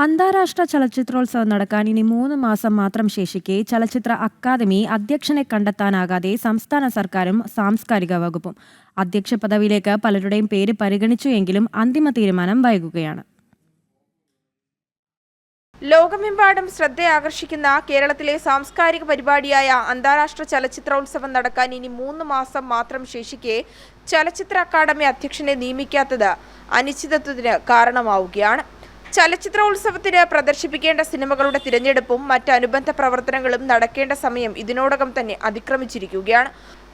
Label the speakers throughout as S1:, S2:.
S1: അന്താരാഷ്ട്ര ചലച്ചിത്രോത്സവം നടക്കാൻ ഇനി 3 മാസം മാത്രം ശേഷിക്കെ ചലച്ചിത്ര അക്കാദമി അധ്യക്ഷനെ കണ്ടെത്താനാകാതെ സംസ്ഥാന സർക്കാരും സാംസ്കാരിക വകുപ്പും അധ്യക്ഷ പദവിയിലേക്ക് പലരുടെയും പേര് പരിഗണിച്ചു എങ്കിലും അന്തിമ തീരുമാനം വൈകുകയാണ്.
S2: ലോകമെമ്പാടും ശ്രദ്ധയാകർഷിക്കുന്ന കേരളത്തിലെ സാംസ്കാരിക പരിപാടിയായ അന്താരാഷ്ട്ര ചലച്ചിത്രോത്സവം നടക്കാൻ ഇനി 3 മാസം മാത്രം ശേഷിക്കെ ചലച്ചിത്ര അക്കാദമി അധ്യക്ഷനെ നിയമിക്കാത്തത് അനിശ്ചിതത്വത്തിന് കാരണമാവുകയാണ്. ചലച്ചിത്രോത്സവത്തിന് പ്രദർശിപ്പിക്കേണ്ട സിനിമകളുടെ തിരഞ്ഞെടുപ്പും മറ്റ് അനുബന്ധ പ്രവർത്തനങ്ങളും നടക്കേണ്ട സമയം ഇതിനോടകം തന്നെ അതിക്രമിച്ചിരിക്കുകയാണ്.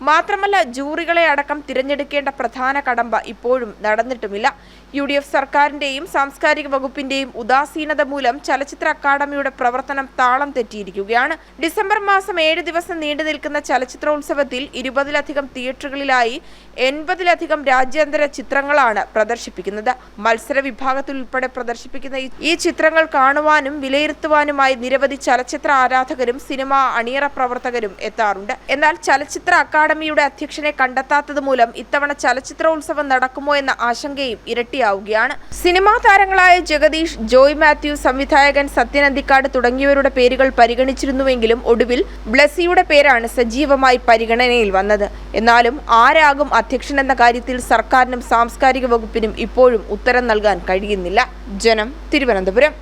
S2: മാത്രമല്ല, ജൂറികളെ അടക്കം തിരഞ്ഞെടുക്കേണ്ട പ്രധാന കടമ്പ ഇപ്പോഴും നടന്നിട്ടുമില്ല. UDF സർക്കാരിന്റെയും സാംസ്കാരിക വകുപ്പിന്റെയും ഉദാസീനത മൂലം ചലച്ചിത്ര അക്കാദമിയുടെ പ്രവർത്തനം താളം തെറ്റിയിരിക്കുകയാണ്. ഡിസംബർ മാസം 7 ദിവസം നീണ്ടു നിൽക്കുന്ന ചലച്ചിത്രോത്സവത്തിൽ 20-ലധികം തിയേറ്ററുകളിലായി 80-ലധികം രാജ്യാന്തര ചിത്രങ്ങളാണ് പ്രദർശിപ്പിക്കുന്നത്. മത്സര വിഭാഗത്തിൽ ഉൾപ്പെടെ പ്രദർശിപ്പിക്കുന്ന ഈ ചിത്രങ്ങൾ കാണുവാനും വിലയിരുത്തുവാനുമായി നിരവധി ചലച്ചിത്ര ആരാധകരും സിനിമ അണിയറ പ്രവർത്തകരും എത്താറുണ്ട്. എന്നാൽ ചലച്ചിത്ര അക്കാദമിയുടെ അധ്യക്ഷനെ കണ്ടെത്താത്തത് മൂലം ഇത്തവണ ചലച്ചിത്രോത്സവം നടക്കുമോ എന്ന ആശങ്കയും ഇരട്ടിയാവുകയാണ്. സിനിമാ താരങ്ങളായ ജഗദീഷ്, ജോയ് മാത്യു, സംവിധായകൻ സത്യൻ അന്തിക്കാട് തുടങ്ങിയവരുടെ പേരുകൾ പരിഗണിച്ചിരുന്നുവെങ്കിലും ഒടുവിൽ ബ്ലസ്സിയുടെ പേരാണ് സജീവമായി പരിഗണനയിൽ വന്നത്. എന്നാലും ആരാകും അധ്യക്ഷൻ എന്ന കാര്യത്തിൽ സർക്കാരിനും സാംസ്കാരിക വകുപ്പിനും ഇപ്പോഴും ഉത്തരം നൽകാൻ കഴിയുന്നില്ല. ജനം, തിരുവനന്തപുരം.